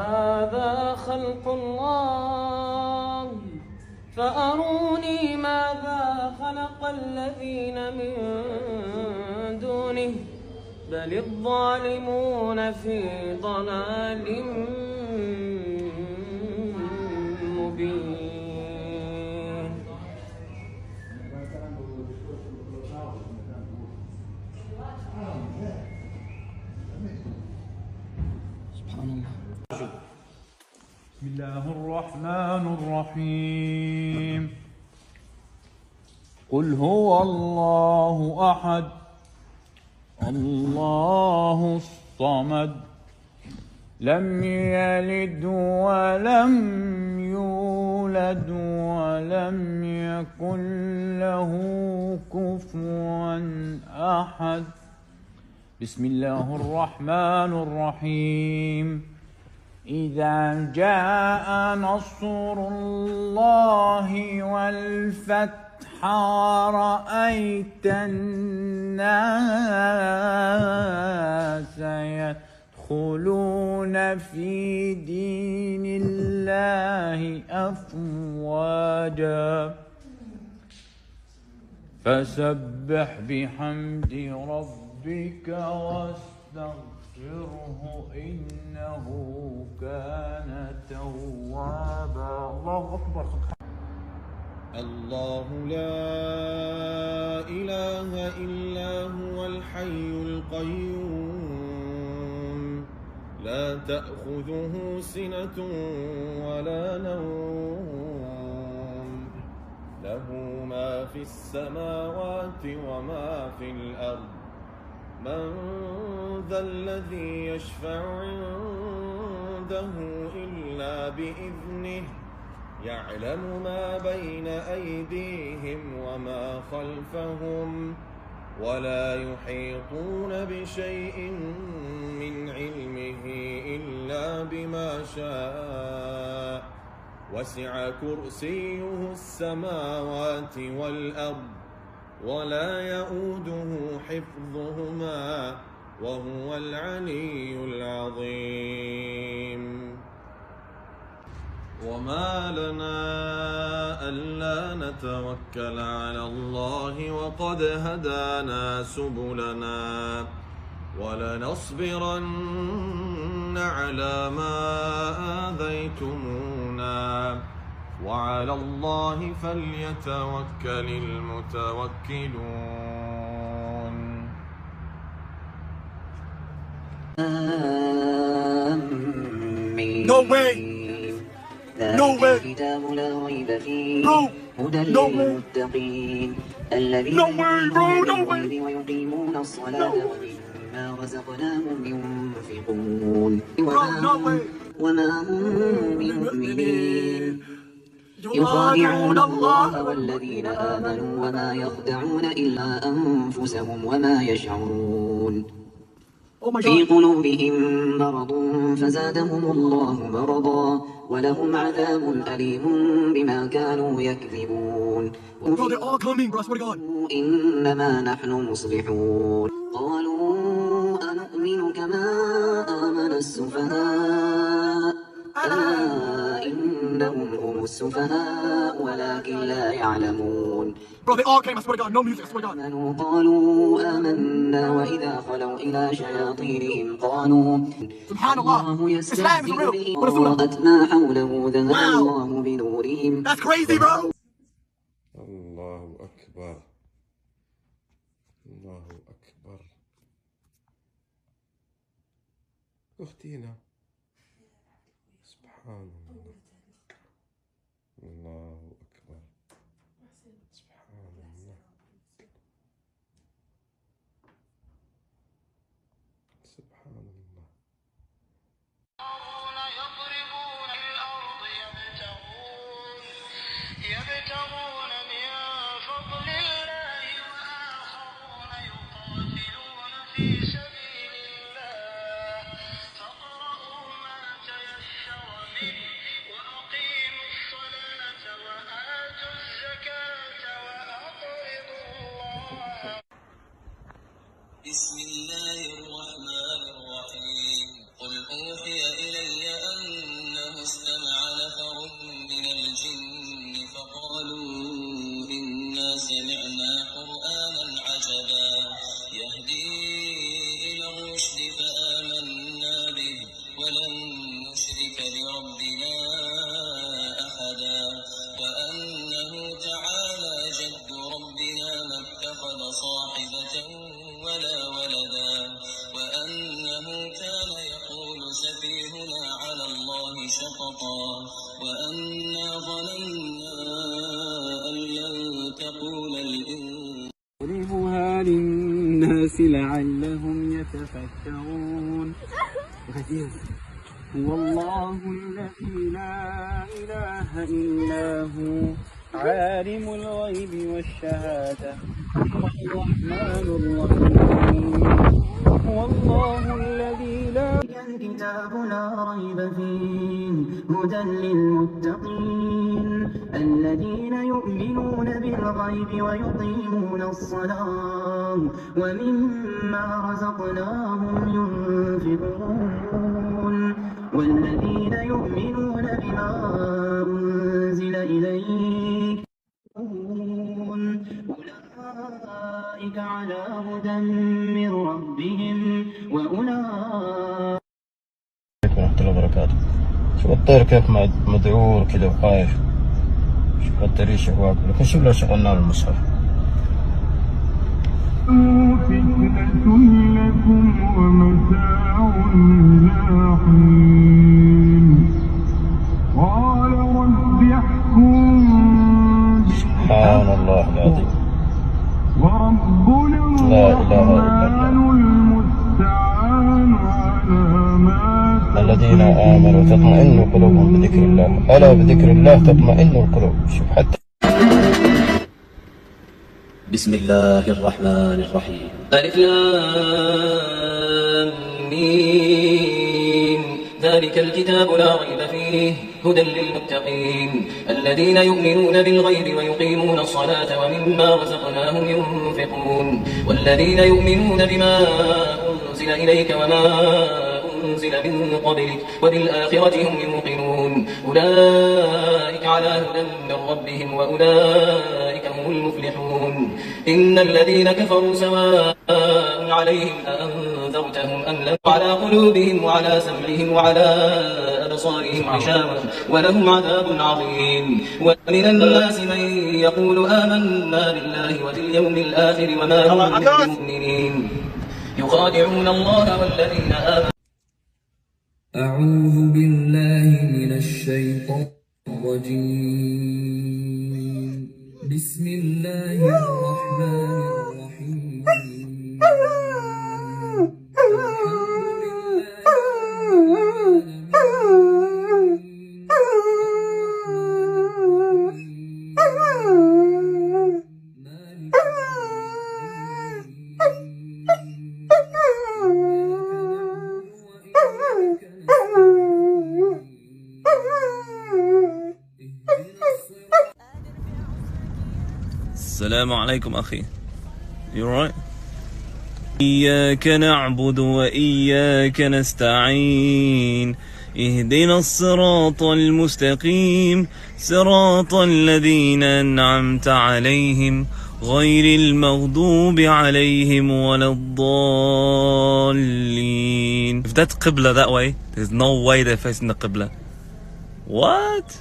هذا خلق الله فأروني ماذا خلق الذين من دونه بل الظالمون في ضلال مبين. سبحان الله. بسم الله الرحمن الرحيم. قل هو الله أحد الله الصمد لم يلد ولم يولد ولم يكن له كفوا أحد. بسم الله الرحمن الرحيم. إذا جاء نصر الله والفتح ورأيت الناس يدخلون في دين الله أفواجا فسبح بحمد ربك واستغفره إنه كان توابا. الله أكبر. الله لا إله إلا هو الحي القيوم لا تأخذه سنة ولا نوم له ما في السماوات وما في الأرض من ذا الذي يشفع عنده إلا بإذنه يعلم ما بين أيديهم وما خلفهم ولا يحيطون بشيء من علمه إلا بما شاء وسع كرسيه السماوات والأرض ولا يؤوده حفظهما وهو العلي العظيم. وما لنا ألا نتوكل على الله وقد هدانا سبلنا ولنصبرن على ما آذيتمونا وعلى الله فليتوكل المتوكلون. No way! No way! الكتاب لا ريب فيه هدى للمتقين الذين يؤمنون بالغيب ويقيمون الصلاة ومما رزقناهم ينفقون وما هم بمؤمنين يخادعون الله والذين آمنوا وما يخدعون إلا أنفسهم وما يشعرون في قلوبهم مرض فزادهم الله مرضا ولهم عذاب أليم بما كانوا يكذبون إنما نحن مصلحون قالوا أنؤمن كما آمن السفهاء ألا إنهم هم السفهاء ولكن لا يعلمون. قالوا آمنا وإذا خلوا إلى شياطينهم قالوا سبحان الله يستهزئ بهم ورأت ما حوله ذهب الله بنورهم. الله أكبر الله أكبر. أختينا سبحان الله الله أكبر سبحان الله سبحان الله. يضربون الأرض يبتغون من فضل الله وآخرون يقاتلون في سبيل الله فاقرؤوا ما تيسر منه ربنا أحدا وأنه تعالى جد ربنا ما اتخذ صاحبة ولا ولدا وأنه كان يقول سفيهنا على الله شططا وأنا ظننا أن لن تقول الإنس نضربها للناس لعلهم يتفكرون. هو الله الذي لا إله إلا هو عالم الغيب والشهادة هو الرحمن الرحيم. هو الله الذي لا الكتاب لا ريب فيه هدى للمتقين الذين يؤمنون بالغيب ويقيمون الصلاة ومما رزقناهم ينفقون والذين يؤمنون بما أنزل إليك أولئك على هدى من ربهم وأولئك. ورحمة الله وبركاته. شوف الطير كيف مدعور كذا وخايف. شوف التريشة واقف لكن شوف لو شغلنا المصحف. فتنة لكم ومتاع إلى حين قال رب احكم سبحان الله العظيم. وربنا الرحمن المستعان على ما الذين آمنوا تطمئن قلوبهم بذكر الله ألا بذكر الله تطمئن القلوب. شوف حتى بسم الله الرحمن الرحيم. ألف لام ميم ذلك الكتاب لا ريب فيه هدى للمتقين الذين يؤمنون بالغيب ويقيمون الصلاة ومما رزقناهم ينفقون والذين يؤمنون بما أنزل إليك وما أنزل من قبلك وبالآخرة هم يوقنون أولئك على هدى من ربهم وأولئك هم المفلحون. إن الذين كفروا سواء عليهم أأنذرتهم أم لم على قلوبهم وعلى سمعهم وعلى أبصارهم غشاوة ولهم عذاب عظيم. ومن الناس من يقول آمنا بالله وباليوم الآخر وما هم بمؤمنين يخادعون الله والذين آمنوا. أعوذ بالله من الشيطان الرجيم. بسم الله الرحمن الرحيم. السلام عليكم أخي. You alright? إياك نعبد وإياك نستعين اهدنا الصراط المستقيم صراط الذين أنعمت عليهم غير المغضوب عليهم ولا الضالين. If that's Qibla that way, there's no way they're facing the Qibla. What?